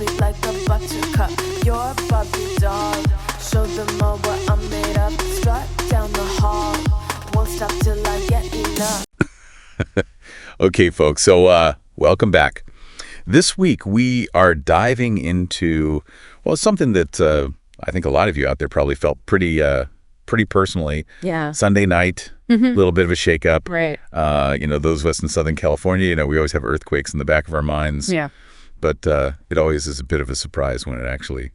sweet like a buttercup. You're a Barbie doll. Show them all what I'm made of. Strut down the hall. Won't stop till I get enough. Okay, folks, so welcome back. This week we are diving into, well, something that I think a lot of you out there probably felt pretty personally. Yeah. Sunday night, a little bit of a shakeup. Right. Those of us in Southern California, we always have earthquakes in the back of our minds. Yeah. But it always is a bit of a surprise when it actually,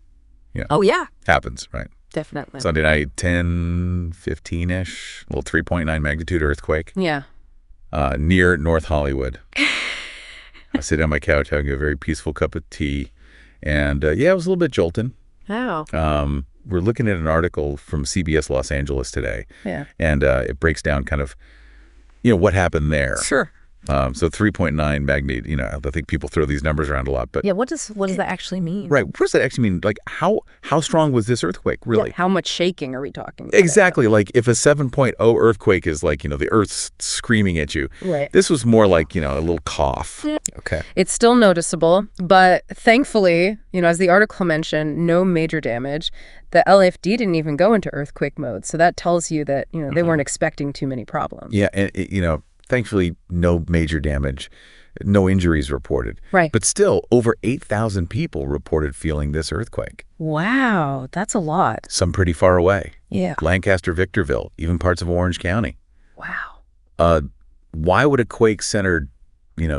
Oh, yeah. happens, right? Definitely. Sunday night, 10, 15-ish, little 3.9 magnitude earthquake. Yeah. Near North Hollywood. I sit on my couch having a very peaceful cup of tea. And it was a little bit jolting. Oh. We're looking at an article from CBS Los Angeles today. Yeah. And it breaks down kind of, what happened there. Sure. So 3.9 magnitude, I think people throw these numbers around a lot. But Yeah, what does that actually mean? right. What does that actually mean? Like, how strong was this earthquake, really? Yeah, how much shaking are we talking about? Exactly. Like, if a 7.0 earthquake is like, the earth's screaming at you. Right. This was more like, a little cough. Yeah. Okay. It's still noticeable, but thankfully, as the article mentioned, no major damage. The LAFD didn't even go into earthquake mode, so that tells you that, they weren't expecting too many problems. Yeah, and, thankfully, no major damage, no injuries reported. Right. But still, over 8,000 people reported feeling this earthquake. Wow, that's a lot. Some pretty far away. Yeah. Lancaster, Victorville, even parts of Orange County. Wow. Why would a quake centered,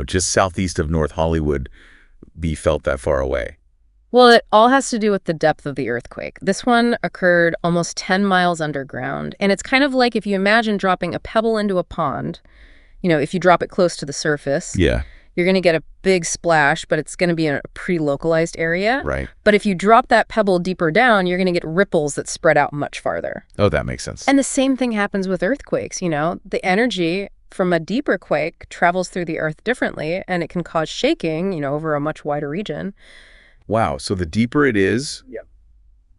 just southeast of North Hollywood be felt that far away? Well, it all has to do with the depth of the earthquake. This one occurred almost 10 miles underground, and it's kind of like if you imagine dropping a pebble into a pond. If you drop it close to the surface, Yeah. you're going to get a big splash, but it's going to be in a pre-localized area. Right. But if you drop that pebble deeper down, you're going to get ripples that spread out much farther. Oh, that makes sense. And the same thing happens with earthquakes, The energy from a deeper quake travels through the earth differently, and it can cause shaking, over a much wider region. Wow. So the deeper it is, Yep.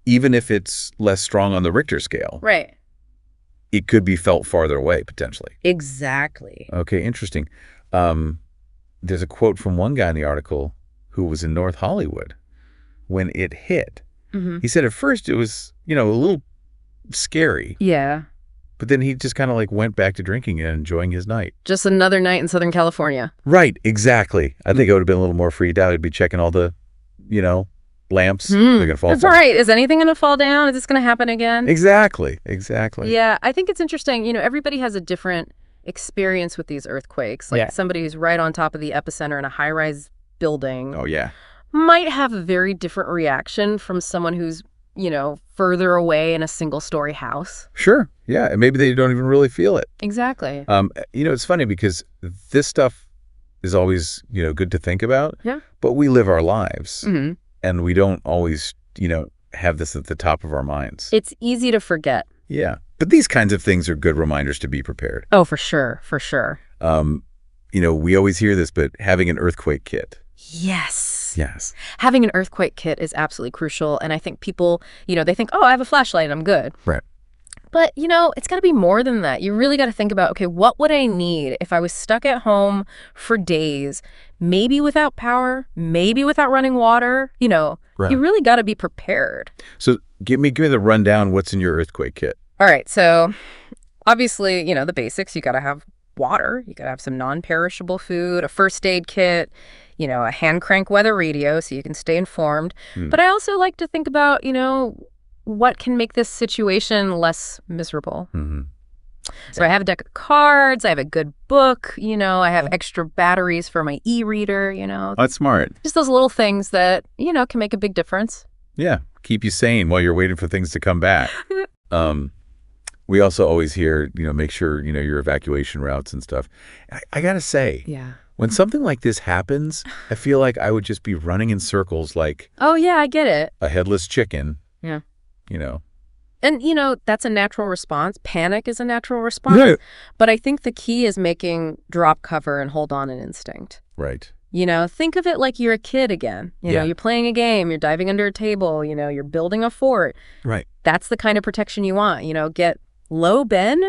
even if it's less strong on the Richter scale, Right. it could be felt farther away, potentially. Exactly. Okay, interesting. There's a quote from one guy in the article who was in North Hollywood when it hit. Mm-hmm. He said at first it was, a little scary, Yeah. but then he just kind of like went back to drinking and enjoying his night. Just another night in Southern California. Right, exactly. I think I would have been a little more freaked out. I'd be checking all the, lamps. They're going to fall That's down. right. Is anything going to fall down? Is this going to happen again? Exactly. Yeah, I think it's interesting. Everybody has a different experience with these earthquakes. Like somebody who's right on top of the epicenter in a high-rise building Oh, yeah. might have a very different reaction from someone who's, further away in a single-story house. Sure. Yeah. And maybe they don't even really feel it. Exactly. It's funny because this stuff is always, good to think about. Yeah. But we live our lives. Mm-hmm. And we don't always, have this at the top of our minds. It's easy to forget. Yeah. But these kinds of things are good reminders to be prepared. Oh, for sure. For sure. We always hear this, but having an earthquake kit. Yes. Yes. Having an earthquake kit is absolutely crucial. And I think people, they think, oh, I have a flashlight, I'm good. Right. But, it's got to be more than that. You really got to think about, okay, what would I need if I was stuck at home for days, maybe without power, maybe without running water? Right. You really got to be prepared. So give me the rundown. What's in your earthquake kit? All right. So obviously, the basics. You got to have water. You got to have some non-perishable food, a first aid kit, a hand crank weather radio so you can stay informed. But I also like to think about, what can make this situation less miserable. Mm-hmm. So I have a deck of cards. I have a good book. I have extra batteries for my e-reader. That's smart. Just those little things that, can make a big difference. Yeah. Keep you sane while you're waiting for things to come back. We also always hear, make sure, your evacuation routes and stuff. I got to say, Yeah. when something like this happens, I feel like I would just be running in circles like Oh, yeah, I get it. a headless chicken. Yeah. And, that's a natural response. Panic is a natural response. Right. But I think the key is making drop cover and hold on an instinct. Right. Think of it like you're a kid again. Yeah. You're playing a game, you're diving under a table, you're building a fort. Right. That's the kind of protection you want. Get low bend,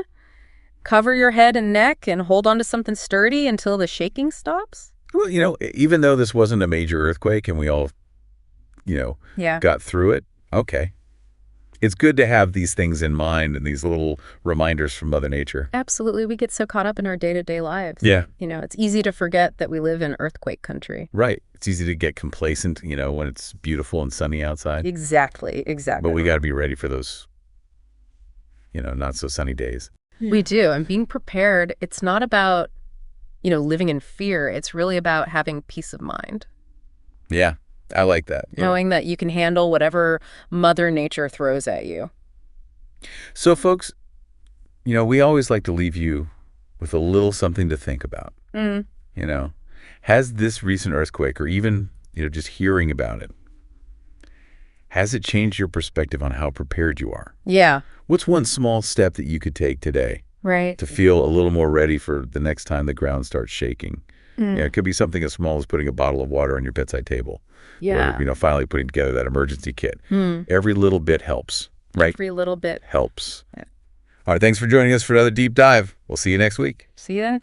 cover your head and neck, and hold on to something sturdy until the shaking stops. Well, even though this wasn't a major earthquake and we all, Yeah. got through it. Okay. It's good to have these things in mind and these little reminders from Mother Nature. Absolutely. We get so caught up in our day-to-day lives. Yeah. It's easy to forget that we live in earthquake country. Right. It's easy to get complacent, when it's beautiful and sunny outside. Exactly. But we got to be ready for those, not so sunny days. We do. And being prepared, it's not about, living in fear. It's really about having peace of mind. Yeah. I like that. Yeah. Knowing that you can handle whatever Mother Nature throws at you. So, folks, we always like to leave you with a little something to think about. Has this recent earthquake, or even, just hearing about it, has it changed your perspective on how prepared you are? Yeah. What's one small step that you could take today to feel a little more ready for the next time the ground starts shaking? It could be something as small as putting a bottle of water on your bedside table. Yeah. Or, finally putting together that emergency kit. Every little bit helps, right? Every little bit helps. Yeah. All right, thanks for joining us for another deep dive. We'll see you next week. See you then.